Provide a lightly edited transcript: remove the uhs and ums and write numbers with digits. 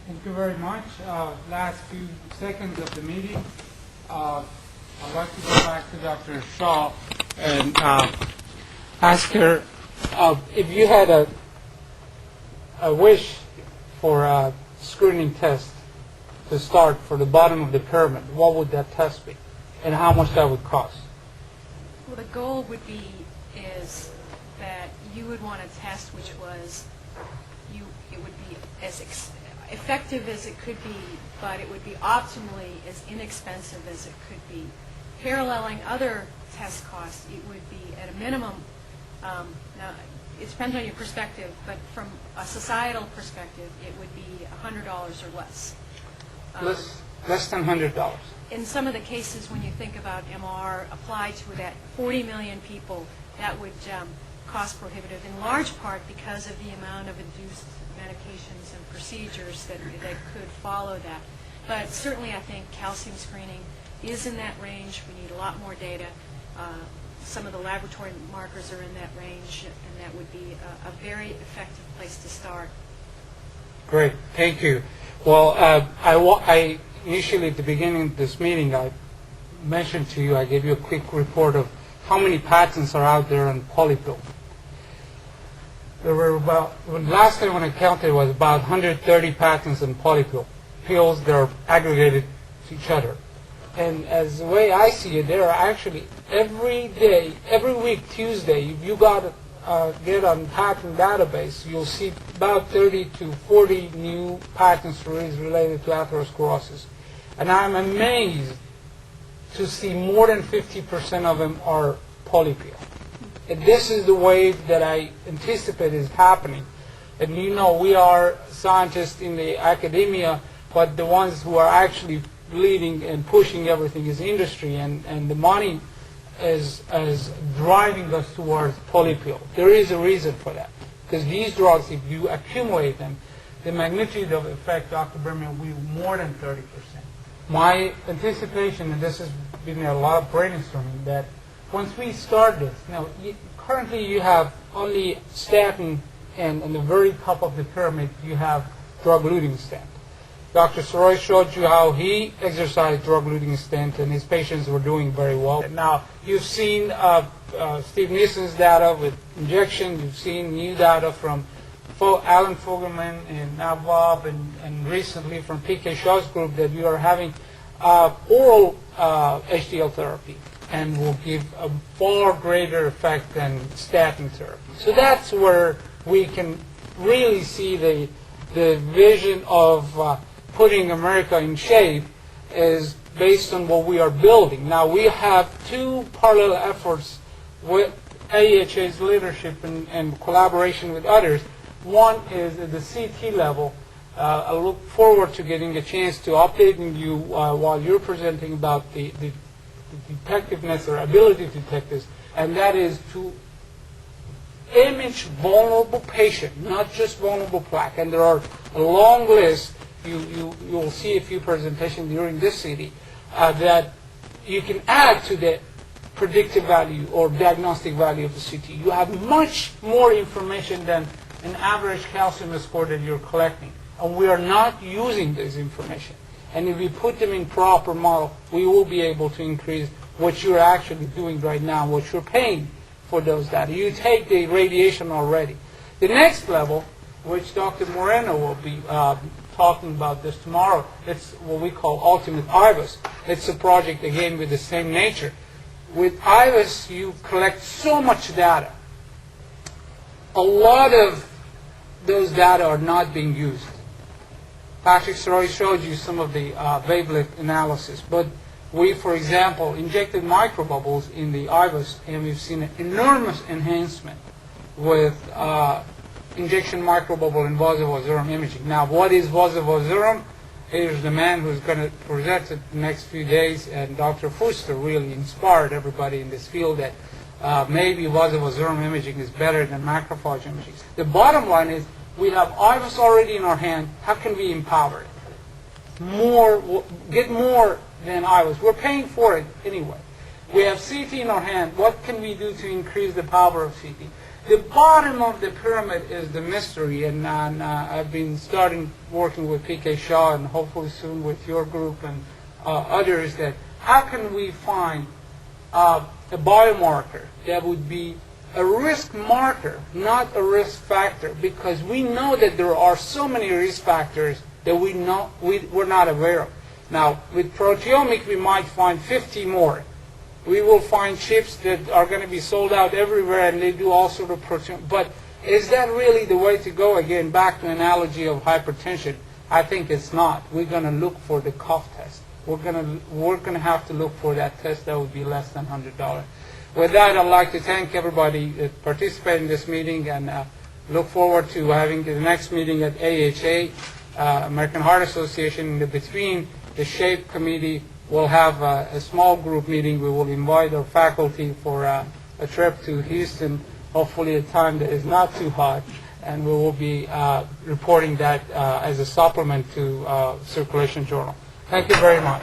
Thank you very much. Last few seconds of the meeting, I'd like to go back to Dr. Shaw and ask her if you had a wish for a screening test to start for the bottom of the pyramid, what would that test be, and how much that would cost? Well, the goal would be is that you would want a test which was it would be as effective as it could be, but it would be optimally as inexpensive as it could be. Paralleling other test costs, it would be at a minimum. Now, it depends on your perspective, but from a societal perspective, it would be $100 or less. Less than $100. In some of the cases, when you think about MR applied to that 40 million people, that would cost prohibitive, in large part because of the amount of induced medications and procedures that could follow that. But certainly I think calcium screening is in that range. We need a lot more data. Some of the laboratory markers are in that range, and that would be a very effective place to start. Great, thank you. Well, I initially at the beginning of this meeting, I mentioned to you, I gave you a quick report of how many patents are out there on polypill. There were last time when I counted, it was about 130 patents on polypill. Pills that are aggregated to each other. And as the way I see it, there are actually every day, every week, Tuesday, if you got get on patent database, you'll see about 30 to 40 new patents released related to atherosclerosis. And I'm amazed to see more than 50% of them are polypill. And this is the wave that I anticipate is happening. And you know, we are scientists in the academia, but the ones who are actually leading and pushing everything is industry, and the money is driving us towards polypill. There is a reason for that, because these drugs, if you accumulate them, the magnitude of effect, Dr. Berman, will be more than 30%. My anticipation, and this has been a lot of brainstorming, that once we start this, now currently you have only statin, and on the very top of the pyramid you have drug-eluting stent. Dr. Soroy showed you how he exercised drug-eluting stent, and his patients were doing very well. Now, you've seen Steve Nissen's data with injection. You've seen new data from Alan Fogelman and Navav, and recently from PK Shaw's group that you are having oral HDL therapy, and will give a far greater effect than statin therapy. So that's where we can really see the vision of putting America in shape is based on what we are building. Now, we have two parallel efforts with AHA's leadership and collaboration with others. One is at the CT level. I look forward to getting a chance to updating you while you're presenting about the detectiveness or ability to detect this, and that is to image vulnerable patient, not just vulnerable plaque. And there are a long list. You'll see a few presentations during this city that you can add to the predictive value or diagnostic value of the CT. You have much more information than an average calcium score that you're collecting, and we are not using this information. And if we put them in proper model, we will be able to increase what you're actually doing right now, what you're paying for those data. You take the radiation already. The next level, which Dr. Moreno will be talking about this tomorrow, it's what we call Ultimate IVUS. It's a project, again, with the same nature. With IVUS, you collect so much data. A lot of those data are not being used. Patrick Soroy showed you some of the wavelet analysis, but we, for example, injected microbubbles in the IVUS, and we've seen an enormous enhancement with injection microbubble and vasovasorum imaging. Now, what is vasovasorum? Here's the man who's going to present it the next few days, and Dr. Fuster really inspired everybody in this field that maybe vasovasorum imaging is better than macrophage imaging. The bottom line is we have IVUS already in our hand. How can we empower it? Get more than IVUS. We're paying for it anyway. We have CT in our hand. What can we do to increase the power of CT? The bottom of the pyramid is the mystery, and I've been starting working with PK Shaw and hopefully soon with your group and others, that how can we find a biomarker that would be a risk marker, not a risk factor, because we know that there are so many risk factors that we're not aware of. Now, with proteomics, we might find 50 more. We will find chips that are going to be sold out everywhere, and they do all sort of proteomics. But is that really the way to go? Again, back to analogy of hypertension. I think it's not. We're going to look for the cough test. We're going to have to look for that test that would be less than $100. With that, I'd like to thank everybody that participated in this meeting, and look forward to having the next meeting at AHA, American Heart Association. Between the SHAPE committee, we'll have a small group meeting. We will invite our faculty for a trip to Houston, hopefully at a time that is not too hot, and we will be reporting that as a supplement to Circulation Journal. Thank you very much.